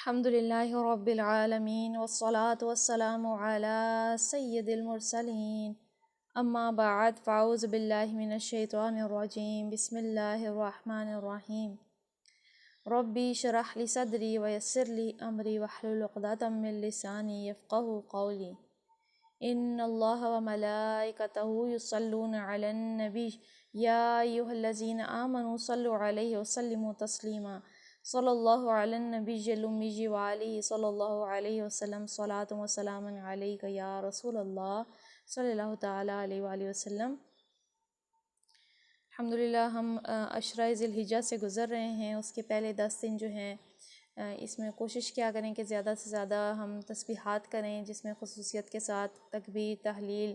الحمد للہ رب العالمین والصلاة والسلام علی سید المرسلین اما بعد فاعوذ باللہ من الشیطان الرجیم بسم اللہ الرحمن الرحیم ربی شرح لی صدری ویسر لی امری واحلل عقدۃ من لسانی یفقہوا قولی ان اللہ وملائکتہ یصلون علی النبی یا ایھا الذین آمنوا صلوا علیہ وسلموا تسلیما صلی اللہ علی النبی الامی وعلیہ صلی اللہ علیہ وسلم صلاۃ و سلام علیک یا رسول اللہ صلی اللہ تعالیٰ علیہ وآلہ وسلم۔ الحمدللہ ہم عشرہ ذی الحجہ سے گزر رہے ہیں۔ اس کے پہلے 10 دن جو ہیں اس میں کوشش کیا کریں کہ زیادہ سے زیادہ ہم تسبیحات کریں، جس میں خصوصیت کے ساتھ تکبیر، تحلیل،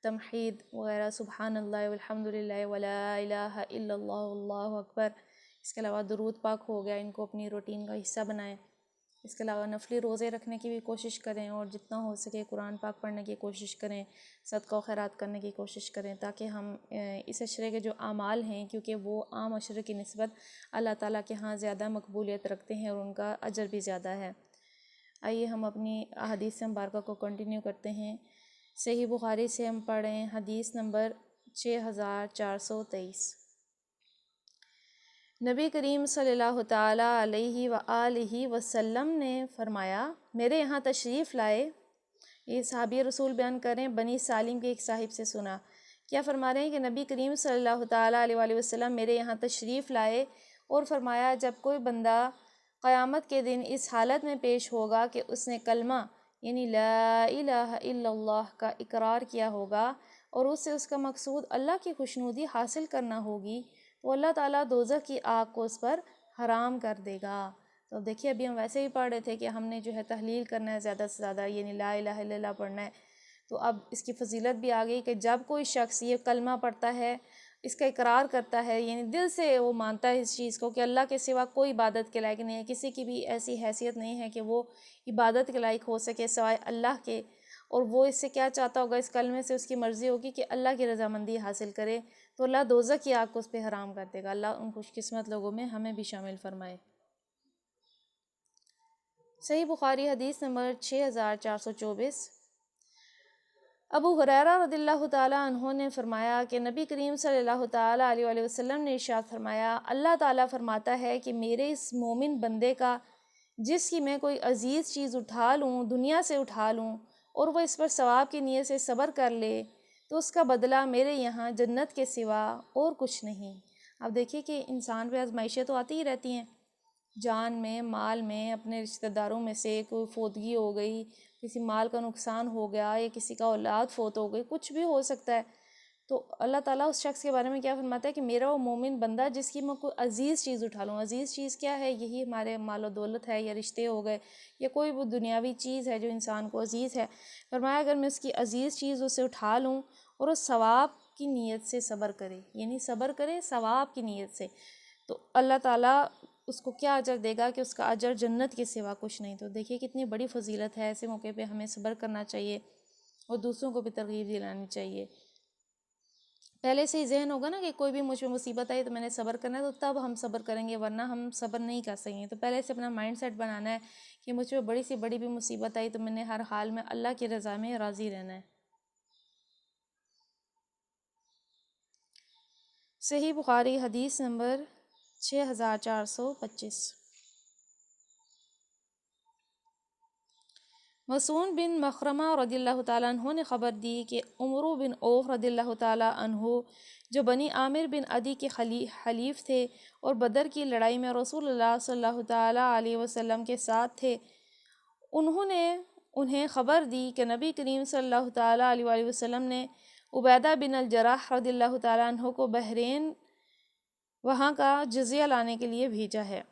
تمحید وغیرہ، سبحان اللہ والحمدللہ ولا الہ الا اللہ واللہ اکبر۔ اس کے علاوہ درود پاک ہو گیا، ان کو اپنی روٹین کا حصہ بنائیں۔ اس کے علاوہ نفلی روزے رکھنے کی بھی کوشش کریں، اور جتنا ہو سکے قرآن پاک پڑھنے کی کوشش کریں، صدقہ و خیرات کرنے کی کوشش کریں، تاکہ ہم اس عشرے کے جو اعمال ہیں، کیونکہ وہ عام عشرے کی نسبت اللہ تعالیٰ کے ہاں زیادہ مقبولیت رکھتے ہیں اور ان کا اجر بھی زیادہ ہے۔ آئیے ہم اپنی احادیث مبارکہ کو کنٹینیو کرتے ہیں۔ صحیح بخاری سے ہم پڑھیں حدیث نمبر 6423۔ نبی کریم صلی اللہ تعالیٰ علیہ وآلہ وسلم نے فرمایا، میرے یہاں تشریف لائے۔ یہ صحابی رسول بیان کریں، بنی سالم کے ایک صاحب سے سنا۔ کیا فرما رہے ہیں کہ نبی کریم صلی اللہ تعالیٰ علیہ وآلہ وسلم میرے یہاں تشریف لائے اور فرمایا، جب کوئی بندہ قیامت کے دن اس حالت میں پیش ہوگا کہ اس نے کلمہ یعنی لا الہ الا اللہ کا اقرار کیا ہوگا اور اس سے اس کا مقصود اللہ کی خوشنودی حاصل کرنا ہوگی، تو اللہ تعالیٰ دوزخ کی آگ کو اس پر حرام کر دے گا۔ تو دیکھیے ابھی ہم ویسے ہی پڑھ رہے تھے کہ ہم نے جو ہے تحلیل کرنا ہے زیادہ سے زیادہ، یعنی لا الہ الا اللہ پڑھنا ہے۔ تو اب اس کی فضیلت بھی آ گئی کہ جب کوئی شخص یہ کلمہ پڑھتا ہے، اس کا اقرار کرتا ہے، یعنی دل سے وہ مانتا ہے اس چیز کو کہ اللہ کے سوا کوئی عبادت کے لائق نہیں ہے، کسی کی بھی ایسی حیثیت نہیں ہے کہ وہ عبادت کے لائق ہو سکے سوائے اللہ کے، اور وہ اس سے کیا چاہتا ہوگا، اس کلمے سے اس کی مرضی ہوگی کہ اللہ کی رضامندی حاصل کرے، تو اللہ دوزخ کی آگ کو اس پہ حرام کر دے گا۔ اللہ ان خوش قسمت لوگوں میں ہمیں بھی شامل فرمائے۔ صحیح بخاری حدیث نمبر 6424۔ ابو ہریرہ رضی اللہ تعالیٰ عنہ نے فرمایا کہ نبی کریم صلی اللہ تعالیٰ علیہ وآلہ وسلم نے ارشاد فرمایا، اللہ تعالیٰ فرماتا ہے کہ میرے اس مومن بندے کا جس کی میں کوئی عزیز چیز اٹھا لوں، دنیا سے اٹھا لوں، اور وہ اس پر ثواب کی نیت سے صبر کر لے، تو اس کا بدلہ میرے یہاں جنت کے سوا اور کچھ نہیں۔ اب دیکھیے کہ انسان پہ آزمائشیں تو آتی ہی رہتی ہیں، جان میں، مال میں، اپنے رشتہ داروں میں سے کوئی فوتگی ہو گئی، کسی مال کا نقصان ہو گیا، یا کسی کا اولاد فوت ہو گئی، کچھ بھی ہو سکتا ہے۔ تو اللہ تعالیٰ اس شخص کے بارے میں کیا فرماتا ہے کہ میرا وہ مومن بندہ جس کی میں کوئی عزیز چیز اٹھا لوں۔ عزیز چیز کیا ہے؟ یہی ہمارے مال و دولت ہے، یا رشتے ہو گئے، یا کوئی وہ دنیاوی چیز ہے جو انسان کو عزیز ہے۔ فرمایا اگر میں اس کی عزیز چیز اسے اٹھا لوں اور اس ثواب کی نیت سے صبر کرے، یعنی صبر کرے ثواب کی نیت سے، تو اللہ تعالیٰ اس کو کیا اجر دے گا کہ اس کا اجر جنت کے سوا کچھ نہیں۔ تو دیکھیے کتنی بڑی فضیلت ہے، ایسے موقع پہ ہمیں صبر کرنا چاہیے اور دوسروں کو بھی ترغیب دلانی چاہیے۔ پہلے سے ہی ذہن ہوگا نا کہ کوئی بھی مجھ پہ مصیبت آئی تو میں نے صبر کرنا ہے، تو تب ہم صبر کریں گے، ورنہ ہم صبر نہیں کر سکیں گے۔ تو پہلے سے اپنا مائنڈ سیٹ بنانا ہے کہ مجھ پہ بڑی سی بڑی بھی مصیبت آئی تو میں نے ہر حال میں اللہ کی رضا میں راضی رہنا ہے۔ صحیح بخاری حدیث نمبر 6425۔ مسعود بن مخرمہ رضی اللہ تعالیٰ عنہ نے خبر دی کہ عمرو بن عوف رضی اللہ تعالیٰ عنہ جو بنی عامر بن عدی کے حلیف تھے اور بدر کی لڑائی میں رسول اللہ صلی اللہ تعالیٰ علیہ وسلم کے ساتھ تھے، انہوں نے انہیں خبر دی کہ نبی کریم صلی اللہ تعالیٰ علیہ وآلہ وسلم نے عبیدہ بن الجراح رضی اللہ تعالیٰ عنہ کو بحرین وہاں کا جزیہ لانے کے لیے بھیجا ہے۔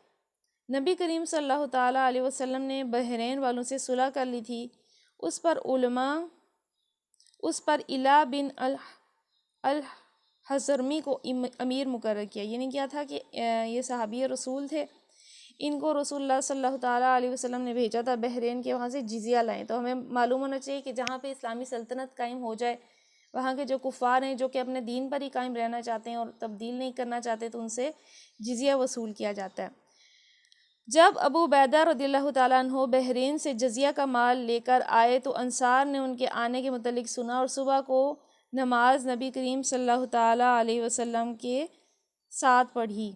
نبی کریم صلی اللہ تعالیٰ علیہ وسلم نے بحرین والوں سے صلح کر لی تھی، اس پر علا بن الحضرمی کو امیر مقرر کیا۔ یعنی کیا تھا کہ یہ صحابی رسول تھے، ان کو رسول اللہ صلی اللہ تعالیٰ علیہ وسلم نے بھیجا تھا بحرین کے، وہاں سے جزیہ لائیں۔ تو ہمیں معلوم ہونا چاہیے کہ جہاں پہ اسلامی سلطنت قائم ہو جائے، وہاں کے جو کفار ہیں جو کہ اپنے دین پر ہی قائم رہنا چاہتے ہیں اور تبدیل نہیں کرنا چاہتے، تو ان سے جزیہ وصول کیا جاتا ہے۔ جب ابو عبیدہ رضی اللہ تعالیٰ عنہ بحرین سے جزیہ کا مال لے کر آئے تو انصار نے ان کے آنے کے متعلق سنا اور صبح کو نماز نبی کریم صلی اللہ تعالیٰ علیہ وسلم کے ساتھ پڑھی،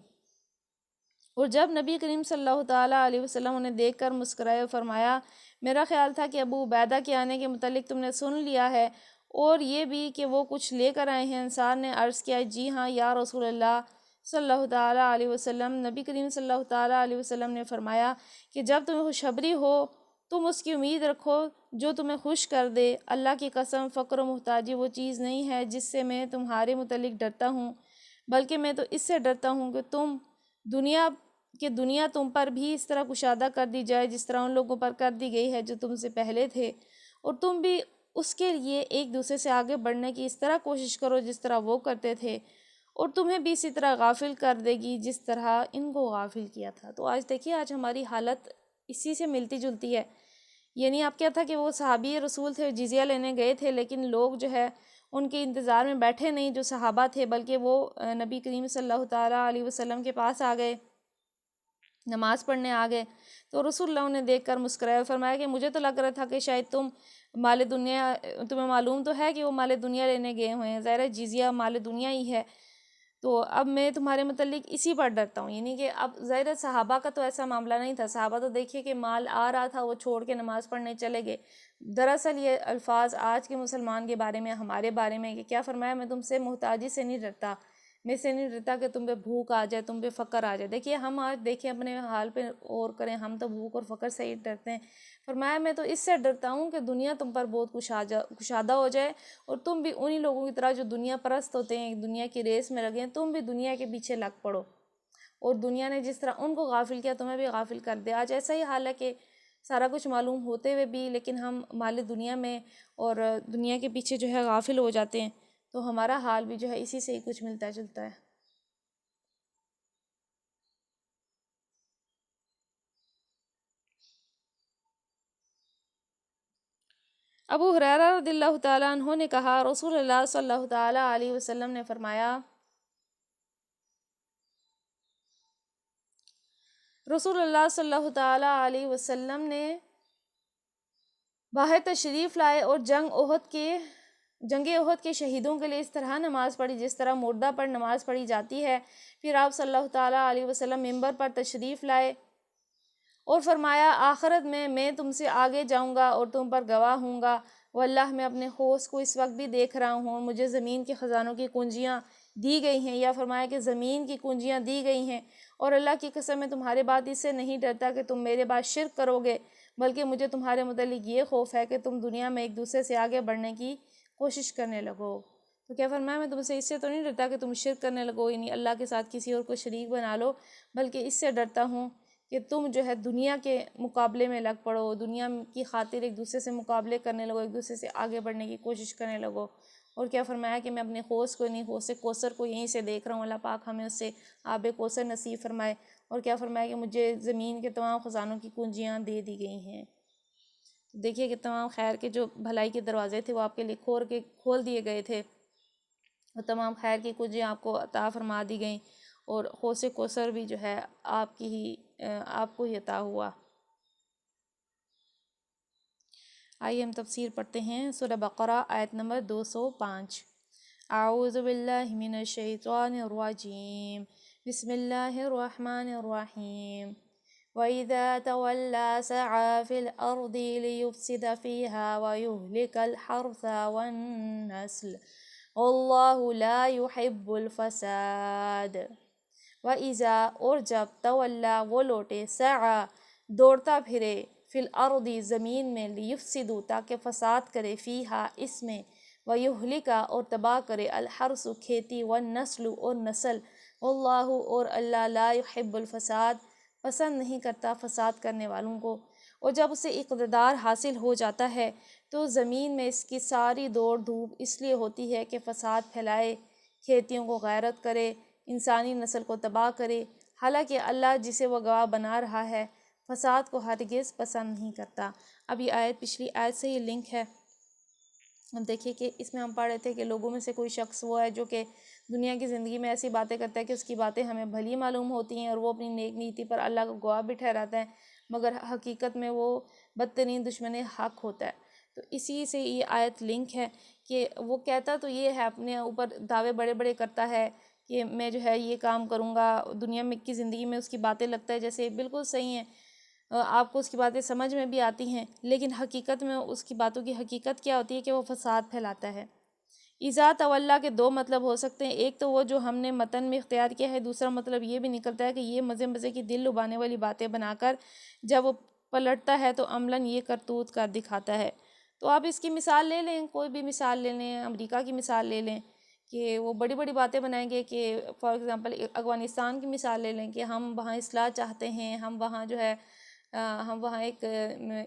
اور جب نبی کریم صلی اللہ تعالیٰ علیہ وسلم انہیں دیکھ کر مسکرائے اور فرمایا میرا خیال تھا کہ ابو عبیدہ کے آنے کے متعلق تم نے سن لیا ہے اور یہ بھی کہ وہ کچھ لے کر آئے ہیں۔ انصار نے عرض کیا جی ہاں یا رسول اللہ صلی اللہ تعالیٰ علیہ وسلم۔ نبی کریم صلی اللہ تعالیٰ علیہ وسلم نے فرمایا کہ جب تمہیں خوشخبری ہو تم اس کی امید رکھو جو تمہیں خوش کر دے۔ اللہ کی قسم فقر و محتاجی وہ چیز نہیں ہے جس سے میں تمہارے متعلق ڈرتا ہوں، بلکہ میں تو اس سے ڈرتا ہوں کہ دنیا تم پر بھی اس طرح کشادہ کر دی جائے جس طرح ان لوگوں پر کر دی گئی ہے جو تم سے پہلے تھے، اور تم بھی اس کے لیے ایک دوسرے سے آگے بڑھنے کی اس طرح کوشش کرو جس طرح وہ کرتے تھے، اور تمہیں بھی اسی طرح غافل کر دے گی جس طرح ان کو غافل کیا تھا۔ تو آج دیکھیے آج ہماری حالت اسی سے ملتی جلتی ہے، یعنی آپ کیا تھا کہ وہ صحابی رسول تھے، جزیہ لینے گئے تھے، لیکن لوگ جو ہے ان کے انتظار میں بیٹھے نہیں جو صحابہ تھے، بلکہ وہ نبی کریم صلی اللہ تعالیٰ علیہ وسلم کے پاس آ گئے، نماز پڑھنے آ گئے، تو رسول اللہ انہیں دیکھ کر مسکرائے اور فرمایا کہ مجھے تو لگ رہا تھا کہ شاید تمہیں معلوم تو ہے کہ وہ مال دنیا لینے گئے ہوئے ہیں، ظاہر ہے جزیہ مال دنیا ہی ہے، تو اب میں تمہارے متعلق اسی پر ڈرتا ہوں۔ یعنی کہ اب ظاہر صحابہ کا تو ایسا معاملہ نہیں تھا، صحابہ تو دیکھیے کہ مال آ رہا تھا وہ چھوڑ کے نماز پڑھنے چلے گئے۔ دراصل یہ الفاظ آج کے مسلمان کے بارے میں، ہمارے بارے میں کہ کیا فرمایا میں تم سے محتاجی سے نہیں ڈرتا، میں سے نہیں ڈرتا کہ تم پہ بھوک آ جائے، تم پہ فقر آ جائے۔ دیکھیے ہم آج دیکھیں اپنے حال پہ اور کریں، ہم تو بھوک اور فقر سے ہی ڈرتے ہیں۔ فرمایا میں تو اس سے ڈرتا ہوں کہ دنیا تم پر بہت کشادہ ہو جائے اور تم بھی انہی لوگوں کی طرح جو دنیا پرست ہوتے ہیں، دنیا کی ریس میں لگے ہیں، تم بھی دنیا کے پیچھے لگ پڑو اور دنیا نے جس طرح ان کو غافل کیا تمہیں بھی غافل کر دے۔ آج ایسا ہی حال ہے کہ سارا کچھ معلوم ہوتے ہوئے بھی لیکن ہم مال دنیا میں اور دنیا کے پیچھے جو ہے غافل ہو جاتے ہیں، تو ہمارا حال بھی جو ہے اسی سے ہی کچھ ملتا جلتا ہے۔ ابو ہریرہ رضی اللہ تعالیٰ عنہ نے کہا رسول اللہ صلی اللہ تعالیٰ علیہ وسلم نے فرمایا، رسول اللہ صلی اللہ تعالیٰ علیہ وسلم نے باہر تشریف لائے اور جنگ احد کے شہیدوں کے لیے اس طرح نماز پڑھی جس طرح مردہ پر نماز پڑھی جاتی ہے۔ پھر آپ صلی اللہ تعالیٰ علیہ وسلم ممبر پر تشریف لائے اور فرمایا آخرت میں تم سے آگے جاؤں گا اور تم پر گواہ ہوں گا، واللہ میں اپنے ہوش کو اس وقت بھی دیکھ رہا ہوں، مجھے زمین کے خزانوں کی کنجیاں دی گئی ہیں، یا فرمایا کہ زمین کی کنجیاں دی گئی ہیں، اور اللہ کی قسم میں تمہارے بعد اس سے نہیں ڈرتا کہ تم میرے بعد شرک کرو گے، بلکہ مجھے تمہارے متعلق یہ خوف ہے کہ تم دنیا میں ایک دوسرے سے آگے بڑھنے کی کوشش کرنے لگو۔ تو کیا فرمایا میں تم سے اس سے تو نہیں ڈرتا کہ تم شرک کرنے لگو، یعنی اللہ کے ساتھ کسی اور کو شریک بنا لو، بلکہ اس سے ڈرتا ہوں کہ تم جو ہے دنیا کے مقابلے میں لگ پڑو، دنیا کی خاطر ایک دوسرے سے مقابلے کرنے لگو، ایک دوسرے سے آگے بڑھنے کی کوشش کرنے لگو۔ اور کیا فرمایا کہ میں اپنے حوض کو حوض کوثر کو یہیں سے دیکھ رہا ہوں، اللہ پاک ہمیں اس سے آب کوثر نصیب فرمائے۔ اور کیا فرمایا کہ مجھے زمین کے تمام خزانوں کی کنجیاں دے دی گئی ہیں۔ دیکھیے کہ تمام خیر کے جو بھلائی کے دروازے تھے وہ آپ کے لیے کھول دیے گئے تھے، اور تمام خیر کی کنجیاں آپ کو عطا فرما دی گئیں، اور حوض کوثر بھی جو ہے آپ کو ہی عطا ہوا۔ آئیے ہم تفسیر پڑھتے ہیں سورہ بقرہ آیت نمبر 205۔ اعوذ باللہ من الشیطان الرجیم، بسم اللہ الرحمن الرحیم۔ وَإِذَا تَوَلَّى سَعَىٰ فِي الْأَرْضِ لِيُفْسِدَ فِيهَا وَيُهْلِكَ الْحَرْثَ وَالنَّسْلَ وَاللَّهُ لَا يُحِبُّ الْفَسَادَ۔ وَإِذَا اور جب تولا وہ لوٹے، سعیٰ دوڑتا پھرے، فی الارض زمین میں، لیفسدو تاکہ فساد کرے، فیہا اس میں، ویہلکا اور تباہ کرے، الحرث کھیتی، والنسل اور نسل، واللہ اور اللہ لا یحب الفساد پسند نہیں کرتا فساد کرنے والوں کو۔ اور جب اسے اقتدار حاصل ہو جاتا ہے تو زمین میں اس کی ساری دوڑ دھوپ اس لیے ہوتی ہے کہ فساد پھیلائے، کھیتیوں کو غارت کرے، انسانی نسل کو تباہ کرے، حالانکہ اللہ جسے وہ گواہ بنا رہا ہے فساد کو ہرگز پسند نہیں کرتا۔ اب یہ آیت پچھلی آیت سے ہی لنک ہے، اب دیکھیے کہ اس میں ہم پڑھ رہے تھے کہ لوگوں میں سے کوئی شخص وہ ہے جو کہ دنیا کی زندگی میں ایسی باتیں کرتا ہے کہ اس کی باتیں ہمیں بھلی معلوم ہوتی ہیں اور وہ اپنی نیک نیتی پر اللہ کو گواہ بھی ٹھہراتا ہے، مگر حقیقت میں وہ بدترین دشمن حق ہوتا ہے۔ تو اسی سے یہ آیت لنک ہے کہ وہ کہتا تو یہ ہے، اپنے اوپر دعوے بڑے بڑے کرتا ہے کہ میں جو ہے یہ کام کروں گا، دنیا میں کی زندگی میں اس کی باتیں لگتا ہے جیسے بالکل صحیح ہیں، آپ کو اس کی باتیں سمجھ میں بھی آتی ہیں، لیکن حقیقت میں اس کی باتوں کی حقیقت کیا ہوتی ہے کہ وہ فساد پھیلاتا ہے۔ ایذا تولی کے دو مطلب ہو سکتے ہیں، ایک تو وہ جو ہم نے متن میں اختیار کیا ہے، دوسرا مطلب یہ بھی نکلتا ہے کہ یہ مزے مزے کی دل لبانے والی باتیں بنا کر جب وہ پلٹتا ہے تو عملاً یہ کرتوت کر دکھاتا ہے۔ تو آپ اس کی مثال لے لیں، کوئی بھی مثال لے لیں، امریکہ کی مثال لے لیں کہ وہ بڑی بڑی باتیں بنائیں گے کہ فار ایگزامپل افغانستان کی مثال لے لیں کہ ہم وہاں اصلاح چاہتے ہیں، ہم وہاں جو ہے ہم وہاں ایک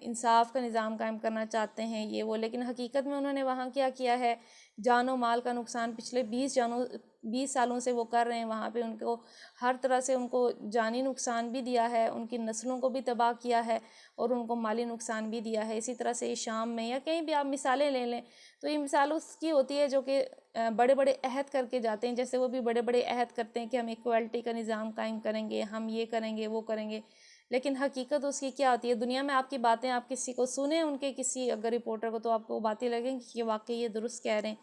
انصاف کا نظام قائم کرنا چاہتے ہیں یہ وہ، لیکن حقیقت میں انہوں نے وہاں کیا کیا ہے، جان و مال کا نقصان پچھلے 20 سالوں سے وہ کر رہے ہیں، وہاں پہ ان کو ہر طرح سے ان کو جانی نقصان بھی دیا ہے، ان کی نسلوں کو بھی تباہ کیا ہے اور ان کو مالی نقصان بھی دیا ہے۔ اسی طرح سے شام میں یا کہیں بھی آپ مثالیں لے لیں تو یہ مثال اس کی ہوتی ہے جو کہ بڑے بڑے عہد کر کے جاتے ہیں، جیسے وہ بھی بڑے بڑے عہد کرتے ہیں کہ ہم ایکوالٹی کا نظام قائم کریں گے، ہم یہ کریں گے وہ کریں گے، لیکن حقیقت اس کی کیا ہوتی ہے؟ دنیا میں آپ کی باتیں آپ کسی کو سنیں، ان کے کسی اگر رپورٹر کو، تو آپ کو باتیں لگیں گی کہ واقعی یہ درست کہہ رہے ہیں،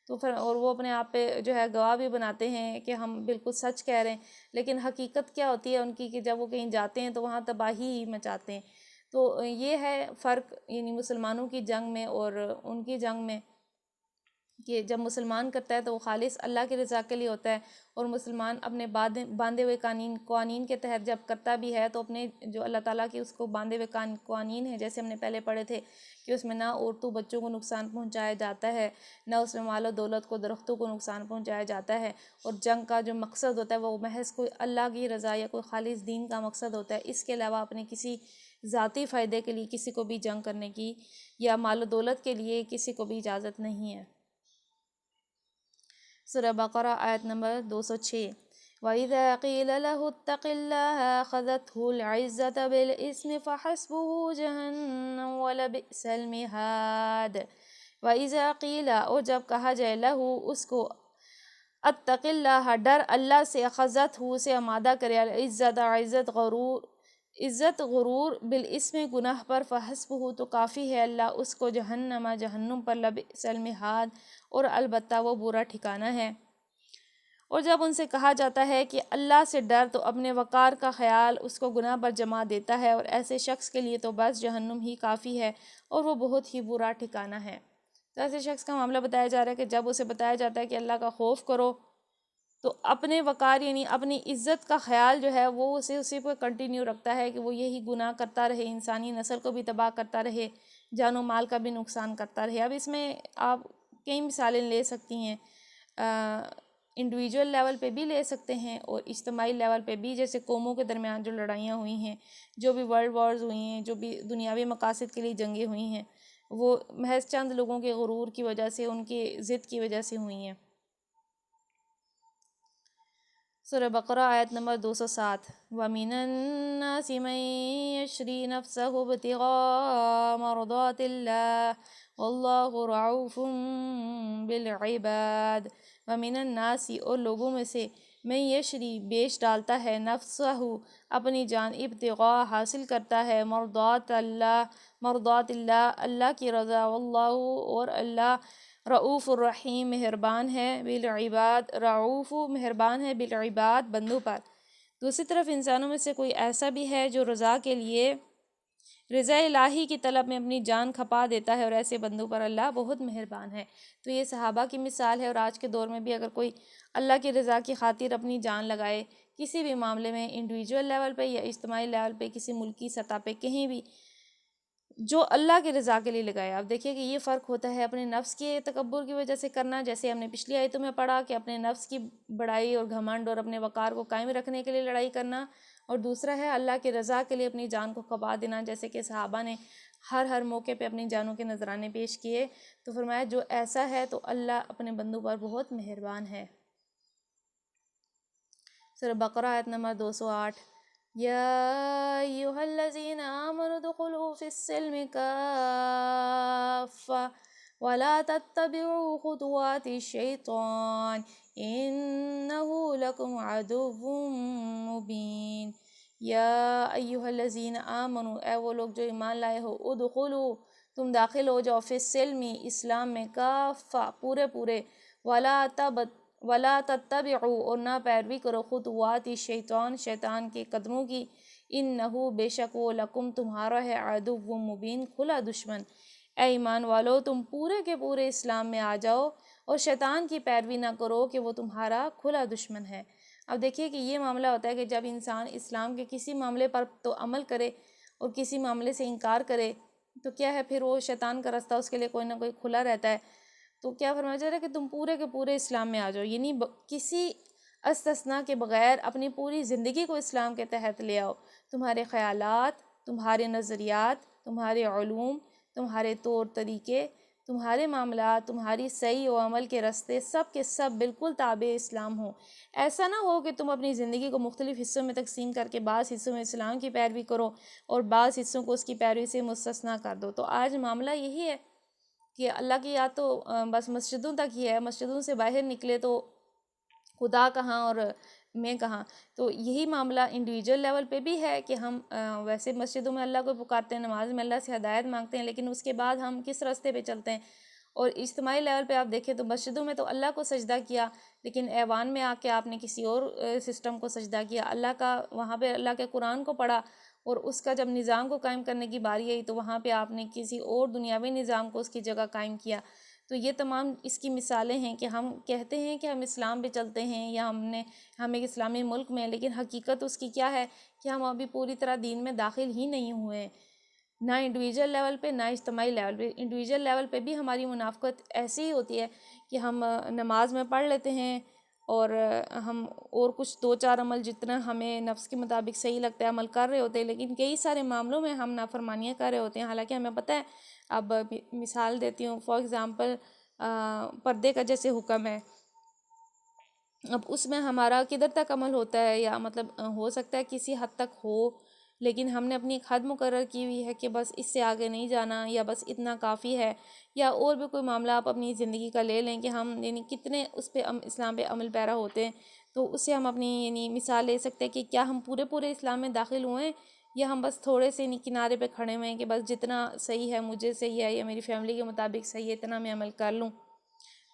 تو پھر اور وہ اپنے آپ پہ جو ہے گواہ بھی بناتے ہیں کہ ہم بالکل سچ کہہ رہے ہیں، لیکن حقیقت کیا ہوتی ہے ان کی کہ جب وہ کہیں جاتے ہیں تو وہاں تباہی ہی مچاتے ہیں۔ تو یہ ہے فرق یعنی مسلمانوں کی جنگ میں اور ان کی جنگ میں، کہ جب مسلمان کرتا ہے تو وہ خالص اللہ کی رضا کے لیے ہوتا ہے، اور مسلمان اپنے باندھے ہوئے قوانین کے تحت جب کرتا بھی ہے تو اپنے جو اللہ تعالیٰ کی اس کو باندھے ہوئے قوانین ہیں، جیسے ہم نے پہلے پڑھے تھے کہ اس میں نہ عورتوں بچوں کو نقصان پہنچایا جاتا ہے، نہ اس میں مال و دولت کو درختوں کو نقصان پہنچایا جاتا ہے، اور جنگ کا جو مقصد ہوتا ہے وہ محض کوئی اللہ کی رضا یا کوئی خالص دین کا مقصد ہوتا ہے، اس کے علاوہ اپنے کسی ذاتی فائدے کے لیے کسی کو بھی جنگ کرنے کی یا مال و دولت کے لیے کسی کو بھی اجازت نہیں ہے۔ سورہ بقرہ آیت نمبر 206۔ وَإِذَا قِيلَ لَهُ اتَّقِ اللَّهَ أَخَذَتْهُ الْعِزَّةُ بِالْإِثْمِ فَحَسْبُهُ جَهَنَّمُ وَلَبِئْسَ الْمِهَادُ۔ وَإِذَا قِيلَ، اور جب کہا جائے لَهُ اس کو، اتق اللہ ڈر اللہ سے، أخذتہ سے آمادہ کرے، العزت عزت غرور بالاسم گناہ پر، فحسبہ تو کافی ہے اللہ اس کو، جہنم جہنم پر، لبئس المہاد اور البتہ وہ برا ٹھکانہ ہے۔ اور جب ان سے کہا جاتا ہے کہ اللہ سے ڈر، تو اپنے وقار کا خیال اس کو گناہ پر جما دیتا ہے، اور ایسے شخص کے لیے تو بس جہنم ہی کافی ہے اور وہ بہت ہی برا ٹھکانہ ہے۔ تو ایسے شخص کا معاملہ بتایا جا رہا ہے کہ جب اسے بتایا جاتا ہے کہ اللہ کا خوف کرو، تو اپنے وقار یعنی اپنی عزت کا خیال جو ہے وہ اسے اسی پہ کنٹینیو رکھتا ہے کہ وہ یہی گناہ کرتا رہے، انسانی نسل کو بھی تباہ کرتا رہے، جان و مال کا بھی نقصان کرتا رہے۔ اب اس میں آپ کئی مثالیں لے سکتی ہیں، انڈیویجول لیول پہ بھی لے سکتے ہیں اور اجتماعی لیول پہ بھی، جیسے قوموں کے درمیان جو لڑائیاں ہوئی ہیں، جو بھی ورلڈ وارز ہوئی ہیں، جو بھی دنیاوی مقاصد کے لیے جنگیں ہوئی ہیں، وہ محض چند لوگوں کے غرور کی وجہ سے، ان کی ضد کی وجہ سے ہوئی ہیں۔ سورہ بقرہ آیت نمبر 207۔ وَمِنَ النَّاسِ مَن يَشْرِي نَفْسَهُ ابْتِغَاءَ مَرْضَاتِ اللَّهِ وَاللَّهُ رَءُوفٌ بِالْعِبَادِ۔ وَمِنَ النَّاسِ اور لوگوں میں سے، من یشری بیچ ڈالتا ہے، نفسہ اپنی جان، ابتغاء حاصل کرتا ہے، مرضات اللہ اللہ کی رضا، واللہ اور اللہ رؤوف الرحیم مہربان ہے، بالعباد رؤوف مہربان ہے، بالعباد بندوں پر۔ دوسری طرف انسانوں میں سے کوئی ایسا بھی ہے جو رضا کے لیے، رضا الہی کی طلب میں اپنی جان کھپا دیتا ہے، اور ایسے بندوں پر اللہ بہت مہربان ہے۔ تو یہ صحابہ کی مثال ہے، اور آج کے دور میں بھی اگر کوئی اللہ کی رضا کی خاطر اپنی جان لگائے کسی بھی معاملے میں، انڈیویجول لیول پہ یا اجتماعی لیول پہ، کسی ملکی سطح پہ، کہیں بھی، جو اللہ کی رضا کے لیے لگائے۔ آپ دیکھیے کہ یہ فرق ہوتا ہے اپنے نفس کے تکبر کی وجہ سے کرنا، جیسے ہم نے پچھلی آیتوں میں پڑھا کہ اپنے نفس کی بڑائی اور گھمنڈ اور اپنے وقار کو قائم رکھنے کے لیے لڑائی کرنا، اور دوسرا ہے اللہ کی رضا کے لیے اپنی جان کو کھپا دینا، جیسے کہ صحابہ نے ہر موقع پہ اپنی جانوں کے نذرانے پیش کیے۔ تو فرمایا جو ایسا ہے تو اللہ اپنے بندوں پر بہت مہربان ہے۔ سورہ بقرہ آیت نمبر 208۔ یا ایھا الذین آمنوا ادخلوا فی السلم کافۃ ولا تتبعوا خطوات الشیطان انه لکم عدو مبین۔ یا ایھا الذین آمنوا، اے وہ لوگ جو ایمان لائے ہو، ادخلوا، تم داخل ہو جاؤ، فی السلم، اسلام میں، کافہ، پورے پورے، ولا تتبعوا، اور نہ پیروی کرو، خطوات الشیطان، شیطان کے قدموں کی، انہو، بے شک وہ، لکم، تمہارا ہے، عدو مبین، کھلا دشمن۔ اے ایمان والو، تم پورے کے پورے اسلام میں آ جاؤ اور شیطان کی پیروی نہ کرو کہ وہ تمہارا کھلا دشمن ہے۔ اب دیکھیے کہ یہ معاملہ ہوتا ہے کہ جب انسان اسلام کے کسی معاملے پر تو عمل کرے اور کسی معاملے سے انکار کرے تو کیا ہے، پھر وہ شیطان کا رستہ اس کے لیے کوئی نہ کوئی کھلا رہتا ہے۔ تو کیا فرمایا جا رہا ہے کہ تم پورے کے پورے اسلام میں آ جاؤ، یعنی کسی استثناء کے بغیر اپنی پوری زندگی کو اسلام کے تحت لے آؤ۔ تمہارے خیالات، تمہارے نظریات، تمہارے علوم، تمہارے طور طریقے، تمہارے معاملات، تمہاری صحیح و عمل کے رستے، سب کے سب بالکل تابع اسلام ہوں۔ ایسا نہ ہو کہ تم اپنی زندگی کو مختلف حصوں میں تقسیم کر کے بعض حصوں میں اسلام کی پیروی کرو اور بعض حصوں کو اس کی پیروی سے مستثنیٰ کر دو۔ تو آج معاملہ یہی ہے کہ اللہ کی یاد تو بس مسجدوں تک ہی ہے، مسجدوں سے باہر نکلے تو خدا کہاں اور میں کہاں۔ تو یہی معاملہ انڈیویجول لیول پہ بھی ہے کہ ہم ویسے مسجدوں میں اللہ کو پکارتے ہیں، نماز میں اللہ سے ہدایت مانگتے ہیں، لیکن اس کے بعد ہم کس راستے پہ چلتے ہیں۔ اور اجتماعی لیول پہ آپ دیکھیں تو مسجدوں میں تو اللہ کو سجدہ کیا، لیکن ایوان میں آ کے آپ نے کسی اور سسٹم کو سجدہ کیا، اللہ کا وہاں پہ اللہ کے قرآن کو پڑھا، اور اس کا جب نظام کو قائم کرنے کی باری آئی تو وہاں پہ آپ نے کسی اور دنیاوی نظام کو اس کی جگہ قائم کیا۔ تو یہ تمام اس کی مثالیں ہیں کہ ہم کہتے ہیں کہ ہم اسلام پہ چلتے ہیں یا ہم ایک اسلامی ملک میں، لیکن حقیقت اس کی کیا ہے کہ ہم ابھی پوری طرح دین میں داخل ہی نہیں ہوئے ہیں، نہ انڈیویجول لیول پہ نہ اجتماعی لیول پہ۔ انڈیویجول لیول پہ بھی ہماری منافقت ایسی ہی ہوتی ہے کہ ہم نماز میں پڑھ لیتے ہیں اور ہم اور کچھ دو چار عمل جتنا ہمیں نفس کے مطابق صحیح لگتا ہے عمل کر رہے ہوتے ہیں، لیکن کئی سارے معاملوں میں ہم نافرمانیاں کر رہے ہوتے ہیں، حالانکہ ہمیں پتہ ہے۔ اب مثال دیتی ہوں، فار ایگزامپل پردے کا جیسے حکم ہے، اب اس میں ہمارا کدھر تک عمل ہوتا ہے، یا مطلب ہو سکتا ہے کسی حد تک ہو، لیکن ہم نے اپنی ایک حد مقرر کی ہوئی ہے کہ بس اس سے آگے نہیں جانا یا بس اتنا کافی ہے، یا اور بھی کوئی معاملہ آپ اپنی زندگی کا لے لیں کہ ہم یعنی کتنے اس پہ اسلام پہ عمل پیرا ہوتے ہیں، تو اس سے ہم اپنی یعنی مثال لے سکتے ہیں کہ کیا ہم پورے پورے اسلام میں داخل ہوئے ہیں یا ہم بس تھوڑے سے کنارے پہ کھڑے ہوئے ہیں کہ بس جتنا صحیح ہے، مجھے صحیح ہے یا میری فیملی کے مطابق صحیح ہے، اتنا میں عمل کر لوں۔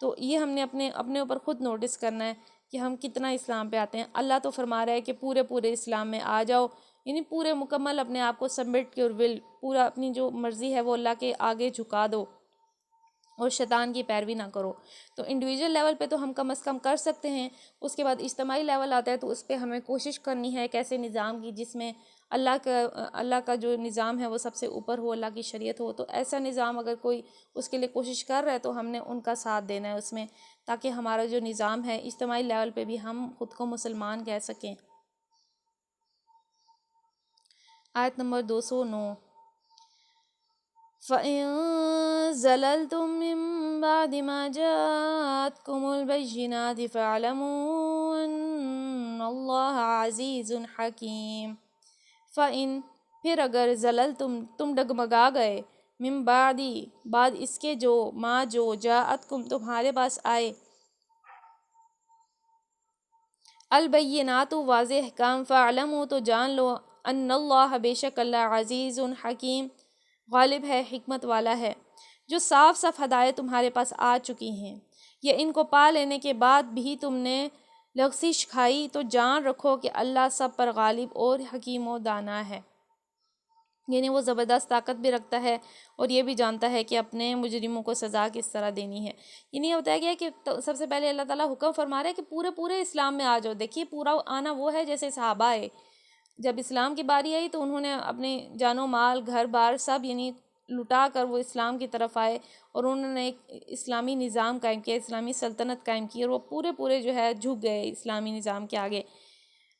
تو یہ ہم نے اپنے اوپر خود نوٹس کرنا ہے کہ ہم کتنا اسلام پہ آتے ہیں۔ اللہ تو فرما رہا ہے کہ پورے پورے اسلام میں آ جاؤ، یعنی پورے مکمل اپنے آپ کو سبمٹ یور ول، پورا اپنی جو مرضی ہے وہ اللہ کے آگے جھکا دو اور شیطان کی پیروی نہ کرو۔ تو انڈیویجول لیول پہ تو ہم کم از کم کر سکتے ہیں، اس کے بعد اجتماعی لیول آتا ہے تو اس پہ ہمیں کوشش کرنی ہے ایک ایسے نظام کی جس میں اللہ کا جو نظام ہے وہ سب سے اوپر ہو، اللہ کی شریعت ہو۔ تو ایسا نظام اگر کوئی اس کے لیے کوشش کر رہا ہے تو ہم نے ان کا ساتھ دینا ہے اس میں، تاکہ ہمارا جو نظام ہے اجتماعی لیول پہ بھی ہم خود کو مسلمان کہہ سکیں۔ آیت نمبر 209، فَإِن زَلَلْتُم مِّن بَعْدِ مَا جَاءَتْكُمُ الْبَيِّنَاتُ فَاعْلَمُوا أَنَّ اللَّهَ عَزِيزٌ حَكِيمٌ۔ فَإِن، پھر اگر تم ڈگمگا گئے، من بعد اس کے جو جو جاءتکم تمہارے پاس آئے، البینات واضح احکام، فاعلموا تو جان لو، ان اللہ بے شک اللہ عزیز حکیم غالب ہے، حکمت والا ہے۔ جو صاف صاف ہدایت تمہارے پاس آ چکی ہیں، یا ان کو پا لینے کے بعد بھی تم نے لغزش کھائی، تو جان رکھو کہ اللہ سب پر غالب اور حکیم و دانا ہے، یعنی وہ زبردست طاقت بھی رکھتا ہے اور یہ بھی جانتا ہے کہ اپنے مجرموں کو سزا کس طرح دینی ہے۔ یعنی یہ بتایا گیا کہ سب سے پہلے اللہ تعالیٰ حکم فرما رہے ہیں کہ پورے پورے اسلام میں آ جاؤ۔ دیکھیے پورا آنا وہ ہے جیسے صحابہ ہے، جب اسلام کی باری آئی تو انہوں نے اپنے جان و مال، گھر بار سب یعنی لٹا کر وہ اسلام کی طرف آئے اور انہوں نے ایک اسلامی نظام قائم کیا، اسلامی سلطنت قائم کی، اور وہ پورے جو ہے جھک گئے اسلامی نظام کے آگے۔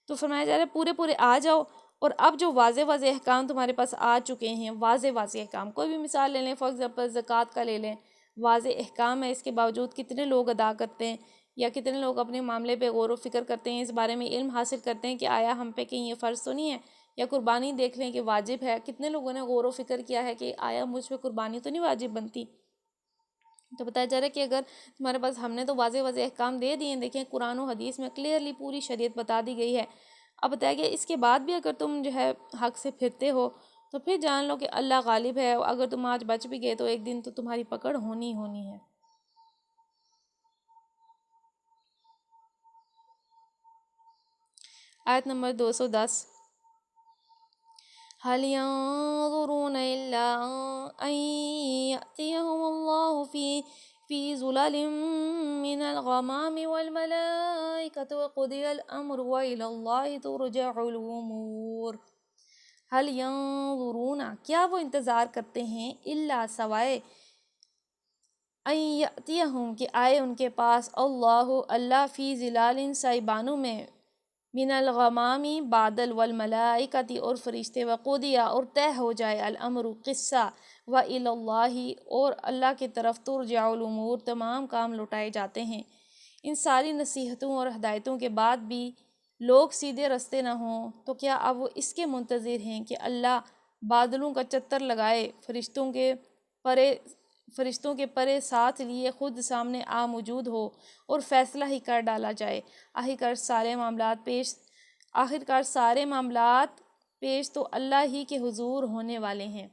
تو فرمایا جا رہا ہے پورے پورے آ جاؤ، اور اب جو واضح احکام تمہارے پاس آ چکے ہیں، واضح احکام، کوئی بھی مثال لے لیں، فار ایگزامپل زکوٰۃ کا لے لیں، واضح احکام ہے، اس کے باوجود کتنے لوگ ادا کرتے ہیں، یا کتنے لوگ اپنے معاملے پہ غور و فکر کرتے ہیں، اس بارے میں علم حاصل کرتے ہیں کہ آیا ہم پہ کہیں یہ فرض تو نہیں ہے، یا قربانی دیکھ لیں کہ واجب ہے، کتنے لوگوں نے غور و فکر کیا ہے کہ آیا مجھ پہ قربانی تو نہیں واجب بنتی۔ تو بتایا جا رہا ہے کہ اگر تمہارے پاس، ہم نے تو واضح واضح احکام دے دیے ہیں، دیکھیں قرآن و حدیث میں کلیئرلی پوری شریعت بتا دی گئی ہے، اب بتایا گیا اس کے بعد بھی اگر تم جو ہے حق سے پھرتے ہو تو پھر جان لو کہ اللہ غالب ہے، اگر تم آج بچ بھی گئے تو ایک دن تو تمہاری پکڑ ہونی ہونی ہے۔ آیت نمبر 210، هل ينظرون إلا أن يأتيهم الله في ظلل من الغمام والملائكة وقضي الأمر وإلى الله ترجع الأمور۔ هل ينظرون، کیا وہ انتظار کرتے ہیں، الا سوائے، ان یأتیہم کہ آئے ان کے پاس، اللہ فی ظلال سائبانوں میں، من الغمامی بادل، والملائکتی اور فرشتے، وقودیا اور طے ہو جائے، الامر قصہ، وإلی اللہ اور اللہ کی طرف، ترجع الامور تمام کام لوٹائے جاتے ہیں۔ ان ساری نصیحتوں اور ہدایتوں کے بعد بھی لوگ سیدھے رستے نہ ہوں تو کیا اب وہ اس کے منتظر ہیں کہ اللہ بادلوں کا چتر لگائے، فرشتوں کے پرے ساتھ لیے خود سامنے آ موجود ہو اور فیصلہ ہی کر ڈالا جائے، آخرکار سارے معاملات پیش تو اللہ ہی کے حضور ہونے والے ہیں۔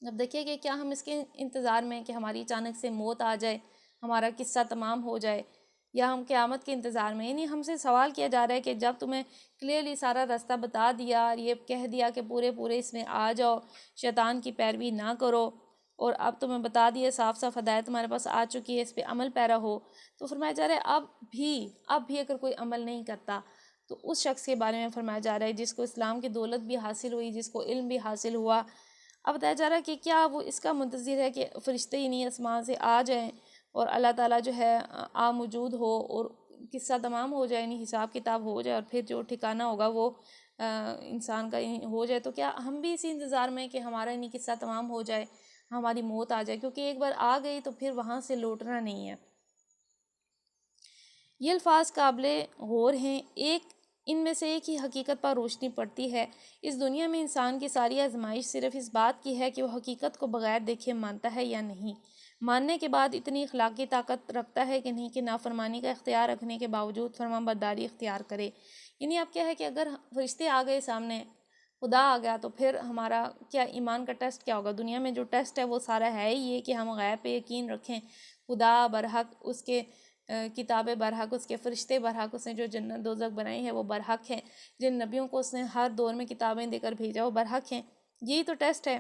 اب دیکھیے کہ کیا ہم اس کے انتظار میں کہ ہماری اچانک سے موت آ جائے، ہمارا قصہ تمام ہو جائے، یا ہم قیامت کے انتظار میں، یعنی ہم سے سوال کیا جا رہا ہے کہ جب تمہیں کلیئرلی سارا راستہ بتا دیا اور یہ کہہ دیا کہ پورے اس میں آ جاؤ، شیطان کی پیروی نہ کرو، اور اب تمہیں بتا دیا صاف صاف ہدایت تمہارے پاس آ چکی ہے، اس پہ عمل پیرا ہو، تو فرمایا جا رہا ہے اب بھی اگر کوئی عمل نہیں کرتا تو اس شخص کے بارے میں فرمایا جا رہا ہے جس کو اسلام کی دولت بھی حاصل ہوئی، جس کو علم بھی حاصل ہوا۔ اب بتایا جا رہا ہے کہ کیا وہ اس کا منتظر ہے کہ فرشتے ہی نہیں آسمان سے آ جائیں اور اللہ تعالیٰ جو ہے آ موجود ہو اور قصہ تمام ہو جائے، یعنی حساب کتاب ہو جائے، اور پھر جو ٹھکانہ ہوگا وہ انسان کا ہو جائے، تو کیا ہم بھی اسی انتظار میں کہ ہمارا یعنی قصہ تمام ہو جائے، ہماری موت آ جائے، کیونکہ ایک بار آ گئی تو پھر وہاں سے لوٹنا نہیں ہے۔ یہ الفاظ قابل غور ہیں، ان میں سے ایک ہی حقیقت پر روشنی پڑتی ہے، اس دنیا میں انسان کی ساری آزمائش صرف اس بات کی ہے کہ وہ حقیقت کو بغیر دیکھے مانتا ہے یا نہیں، ماننے کے بعد اتنی اخلاقی طاقت رکھتا ہے کہ نہیں کہ نافرمانی کا اختیار رکھنے کے باوجود فرمان برداری اختیار کرے۔ یعنی اب کیا ہے کہ اگر فرشتے آ گئے سامنے، خدا آ گیا، تو پھر ہمارا کیا ایمان کا ٹیسٹ کیا ہوگا؟ دنیا میں جو ٹیسٹ ہے وہ سارا ہے ہی یہ کہ ہم غیب پہ یقین رکھیں، خدا برحق، اس کے کتابیں برحق، اس کے فرشتے برحق، اس نے جو جنت دوزخ بنائی ہے وہ برحق ہیں، جن نبیوں کو اس نے ہر دور میں کتابیں دے کر بھیجا وہ برحق ہیں، یہی تو ٹیسٹ ہے۔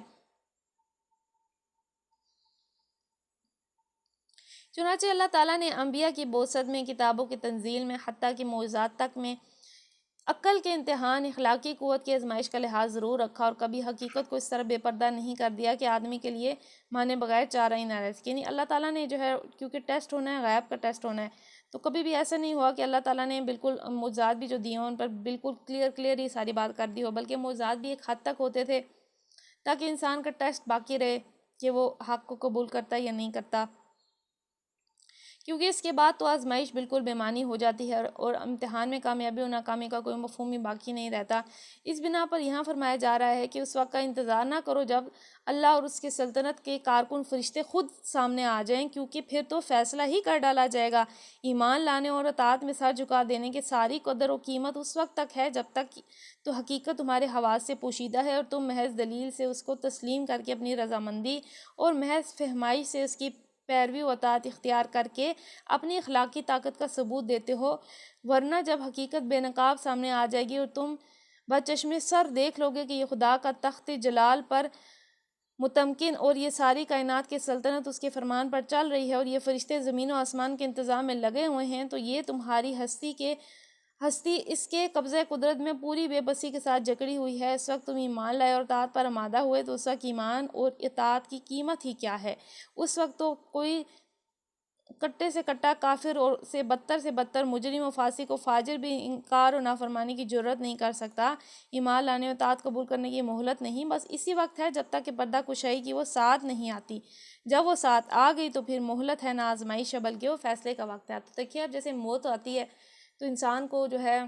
چنانچہ اللہ تعالیٰ نے انبیاء کی بعثت میں، کتابوں کی تنزیل میں، حتیٰ کہ معجزات تک میں عقل کے امتحان، اخلاقی قوت کی آزمائش کا لحاظ ضرور رکھا، اور کبھی حقیقت کو اس طرح بے پردہ نہیں کر دیا کہ آدمی کے لیے مانے بغیر چارہ ہی نہ رہ سکے۔ یعنی اللہ تعالیٰ نے جو ہے، کیونکہ ٹیسٹ ہونا ہے، غیب کا ٹیسٹ ہونا ہے، تو کبھی بھی ایسا نہیں ہوا کہ اللہ تعالیٰ نے بالکل معجزات بھی جو دیے ہیں ان پر بالکل کلیئر ہی ساری بات کر دی ہو، بلکہ معجزات بھی ایک حد تک ہوتے تھے تاکہ انسان کا ٹیسٹ باقی رہے کہ وہ حق کو قبول کرتا ہے یا نہیں کرتا، کیونکہ اس کے بعد تو آزمائش بالکل بے معنی ہو جاتی ہے اور امتحان میں کامیابی اور ناکامی کا کوئی مفہوم ہی باقی نہیں رہتا۔ اس بنا پر یہاں فرمایا جا رہا ہے کہ اس وقت کا انتظار نہ کرو جب اللہ اور اس کی سلطنت کے کارکن فرشتے خود سامنے آ جائیں، کیونکہ پھر تو فیصلہ ہی کر ڈالا جائے گا۔ ایمان لانے اور اطاعت میں سر جھکا دینے کی ساری قدر و قیمت اس وقت تک ہے جب تک تو حقیقت تمہارے حواس سے پوشیدہ ہے اور تم محض دلیل سے اس کو تسلیم کر کے اپنی رضامندی اور محض فہمائی سے اس کی پیروی و اطاعت اختیار کر کے اپنی اخلاقی طاقت کا ثبوت دیتے ہو، ورنہ جب حقیقت بے نقاب سامنے آ جائے گی اور تم بچشم سر دیکھ لو گے کہ یہ خدا کا تخت جلال پر متمکن اور یہ ساری کائنات کی سلطنت اس کے فرمان پر چل رہی ہے اور یہ فرشتے زمین و آسمان کے انتظام میں لگے ہوئے ہیں، تو یہ تمہاری ہستی اس کے قبضہ قدرت میں پوری بے بسی کے ساتھ جکڑی ہوئی ہے۔ اس وقت تم ایمان لائے اور اطاعت پر آمادہ ہوئے تو اس وقت ایمان اور اطاعت کی قیمت ہی کیا ہے؟ اس وقت تو کوئی کٹے سے کٹا کافر اور سے بدتر مجرم و فاسق و فاجر بھی انکار و نافرمانی کی جرت نہیں کر سکتا۔ ایمان لانے و اطاعت قبول کرنے کی مہلت نہیں، بس اسی وقت ہے جب تک کہ پردہ کشائی کی وہ ساتھ نہیں آتی، جب وہ ساتھ آ گئی تو پھر مہلت ہے، نہ آزمائش ہے بلکہ وہ فیصلے کا وقت ہے۔ تو دیکھیے اب جیسے موت آتی ہے تو انسان کو جو ہے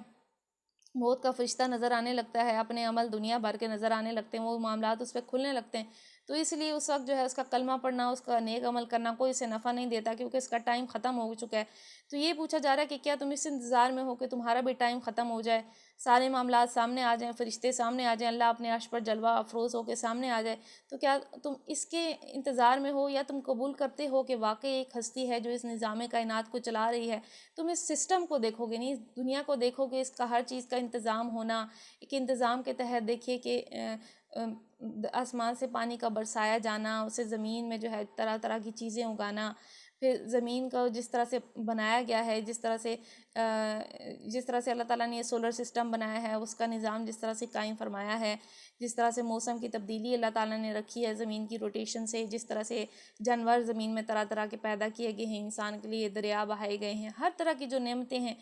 موت کا فرشتہ نظر آنے لگتا ہے، اپنے عمل دنیا بھر کے نظر آنے لگتے ہیں، وہ معاملات اس پہ کھلنے لگتے ہیں. تو اس لیے اس وقت جو ہے اس کا کلمہ پڑھنا، اس کا نیک عمل کرنا کوئی اسے نفع نہیں دیتا، کیونکہ اس کا ٹائم ختم ہو چکا ہے. تو یہ پوچھا جا رہا ہے کہ کیا تم اس انتظار میں ہو کہ تمہارا بھی ٹائم ختم ہو جائے، سارے معاملات سامنے آ جائیں، فرشتے سامنے آ جائیں، اللہ اپنے عرش پر جلوہ افروز ہو کے سامنے آ جائے، تو کیا تم اس کے انتظار میں ہو، یا تم قبول کرتے ہو کہ واقعی ایک ہستی ہے جو اس نظام کائنات کو چلا رہی ہے؟ تم اس سسٹم کو دیکھو گے نہیں، اس دنیا کو دیکھو گے، اس کا ہر چیز کا انتظام ہونا، ایک انتظام کے تحت دیکھیے کہ آسمان سے پانی کا برسایا جانا، اسے زمین میں جو ہے طرح طرح کی چیزیں اگانا، پھر زمین کو جس طرح سے بنایا گیا ہے، جس طرح سے اللہ تعالیٰ نے یہ سولر سسٹم بنایا ہے، اس کا نظام جس طرح سے قائم فرمایا ہے، جس طرح سے موسم کی تبدیلی اللہ تعالیٰ نے رکھی ہے زمین کی روٹیشن سے، جس طرح سے جانور زمین میں طرح طرح کے پیدا کیے گئے ہیں، انسان کے لیے دریا بہائے گئے ہیں، ہر طرح کی جو نعمتیں ہیں،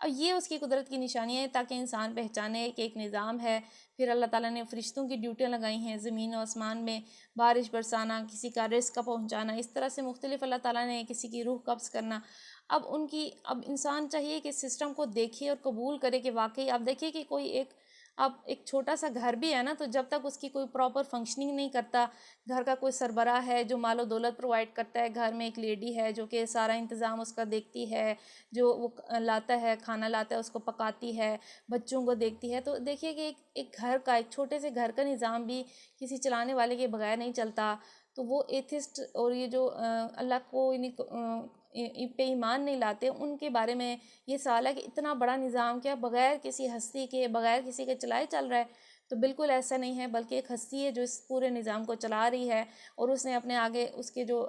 اب یہ اس کی قدرت کی نشانیاں ہیں تاکہ انسان پہچانے کہ ایک نظام ہے. پھر اللہ تعالیٰ نے فرشتوں کی ڈیوٹیاں لگائی ہیں زمین و آسمان میں، بارش برسانا، کسی کا رزق پہنچانا، اس طرح سے مختلف اللہ تعالیٰ نے کسی کی روح قبض کرنا. اب انسان چاہیے کہ سسٹم کو دیکھے اور قبول کرے کہ واقعی اب دیکھیے کہ کوئی ایک چھوٹا سا گھر بھی ہے نا، تو جب تک اس کی کوئی پراپر فنکشننگ نہیں کرتا، گھر کا کوئی سربراہ ہے جو مال و دولت پرووائڈ کرتا ہے، گھر میں ایک لیڈی ہے جو کہ سارا انتظام اس کا دیکھتی ہے، جو وہ لاتا ہے کھانا لاتا ہے اس کو پکاتی ہے، بچوں کو دیکھتی ہے، تو دیکھیے کہ ایک گھر کا، ایک چھوٹے سے گھر کا نظام بھی کسی چلانے والے کے بغیر نہیں چلتا. تو وہ ایتھسٹ اور یہ جو اللہ کو پہ ایمان نہیں لاتے، ان کے بارے میں یہ سوال ہے کہ اتنا بڑا نظام کیا بغیر کسی ہستی کے، بغیر کسی کے چلائے چل رہا ہے؟ تو بالکل ایسا نہیں ہے، بلکہ ایک ہستی ہے جو اس پورے نظام کو چلا رہی ہے، اور اس نے اپنے آگے اس کے جو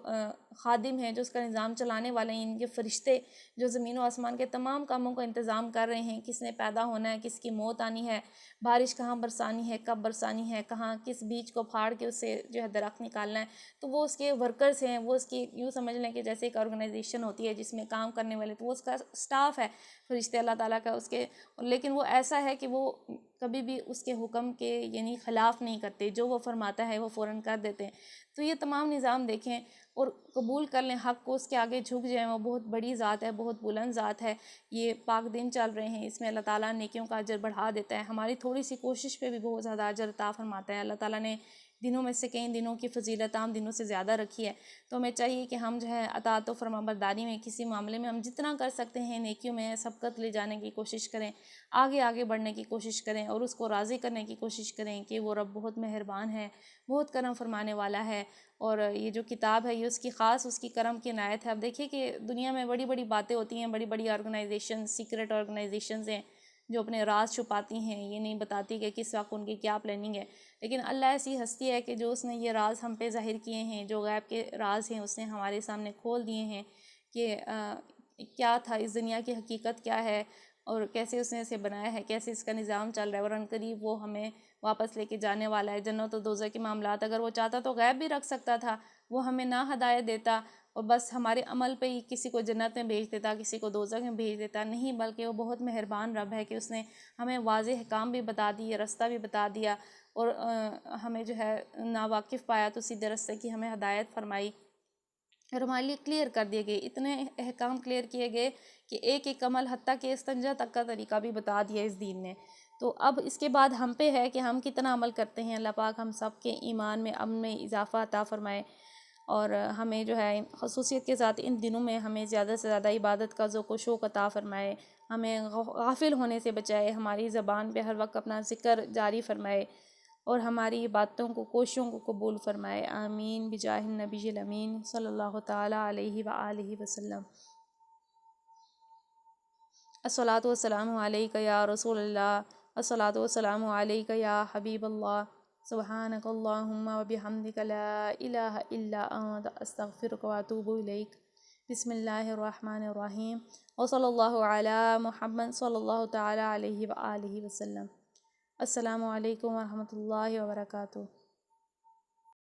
خادم ہیں جو اس کا نظام چلانے والے ہیں، ان کے فرشتے جو زمین و آسمان کے تمام کاموں کا انتظام کر رہے ہیں، کس نے پیدا ہونا ہے، کس کی موت آنی ہے، بارش کہاں برسانی ہے، کب برسانی ہے، کہاں کس بیج کو پھاڑ کے اس سے جو ہے درخت نکالنا ہے، تو وہ اس کے ورکرز ہیں، وہ اس کی یوں سمجھ لیں کہ جیسے ایک آرگنائزیشن ہوتی ہے جس میں کام کرنے والے، تو وہ اس کا سٹاف ہے فرشتے اللہ تعالیٰ کا اس کے. لیکن وہ ایسا ہے کہ وہ کبھی بھی اس کے حکم کے یعنی خلاف نہیں کرتے، جو وہ فرماتا ہے وہ فوراً کر دیتے ہیں. تو یہ تمام نظام دیکھیں اور قبول کر لیں حق کو، اس کے آگے جھک جائیں. وہ بہت بڑی ذات ہے، بہت بلند ذات ہے. یہ پاک دن چل رہے ہیں، اس میں اللہ تعالیٰ نیکیوں کا اجر بڑھا دیتا ہے. ہماری تھوڑی سی کوشش پہ بھی بہت زیادہ اجر عطا فرماتا ہے. اللہ تعالیٰ نے دنوں میں سے کئی دنوں کی فضیلت عام دنوں سے زیادہ رکھی ہے. تو ہمیں چاہیے کہ ہم جو ہے اطاعت و فرمانبرداری میں کسی معاملے میں ہم جتنا کر سکتے ہیں نیکیوں میں سبقت لے جانے کی کوشش کریں، آگے بڑھنے کی کوشش کریں، اور اس کو راضی کرنے کی کوشش کریں کہ وہ رب بہت مہربان ہے، بہت کرم فرمانے والا ہے. اور یہ جو کتاب ہے یہ اس کی خاص اس کی کرم کی عنایت ہے. اب دیکھیے کہ دنیا میں بڑی بڑی باتیں ہوتی ہیں، بڑی بڑی آرگنائزیشن، سیکرٹ آرگنائزیشنز ہیں جو اپنے راز چھپاتی ہیں، یہ نہیں بتاتی کہ کس وقت ان کی کیا پلاننگ ہے. لیکن اللہ ایسی ہستی ہے کہ جو اس نے یہ راز ہم پہ ظاہر کیے ہیں، جو غیب کے راز ہیں اس نے ہمارے سامنے کھول دیے ہیں کہ کیا تھا اس دنیا کی حقیقت کیا ہے، اور کیسے اس نے اسے بنایا ہے، کیسے اس کا نظام چل رہا ہے، اور عنقریب وہ ہمیں واپس لے کے جانے والا ہے. جنت و دوزخ کے معاملات اگر وہ چاہتا تو غیب بھی رکھ سکتا تھا، وہ ہمیں نہ ہدایت دیتا اور بس ہمارے عمل پہ ہی کسی کو جنت میں بھیج دیتا، کسی کو دوزخ میں بھیج دیتا. نہیں، بلکہ وہ بہت مہربان رب ہے کہ اس نے ہمیں واضح احکام بھی بتا دیے، رستہ بھی بتا دیا، اور ہمیں جو ہے ناواقف پایا تو سیدھے رستے کی ہمیں ہدایت فرمائی، اور ہمارے لیے کلیئر کر دیے گئے. اتنے احکام کلیئر کیے گئے کہ ایک ایک عمل حتیٰ کہ استنجا تک کا طریقہ بھی بتا دیا اس دین نے. تو اب اس کے بعد ہم پہ ہے کہ ہم کتنا عمل کرتے ہیں. اللہ پاک ہم سب کے ایمان میں، امن میں اضافہ عطا فرمائے، اور ہمیں جو ہے خصوصیت کے ساتھ ان دنوں میں ہمیں زیادہ سے زیادہ عبادت کا ذوق و شوق عطا فرمائے، ہمیں غافل ہونے سے بچائے، ہماری زبان پہ ہر وقت اپنا ذکر جاری فرمائے، اور ہماری باتوں کو، کوششوں کو قبول فرمائے. آمین بجاہ النبی الامین صلی اللہ تعالیٰ علیہ وآلہ وسلم. الصلاۃ والسلام علیک یا رسول اللہ، الصلاۃ والسلام علیک یا حبیب اللہ. سبحانک اللہم وبحمدک لا الہ الا انت استغفرک واتوب الیک. بسم اللہ الرحمن الرحیم، وصلی اللہ علی محمد صلی اللہ تعالیٰ علیہ وآلہ وسلم. السلام علیکم ورحمۃ اللہ وبرکاتہ.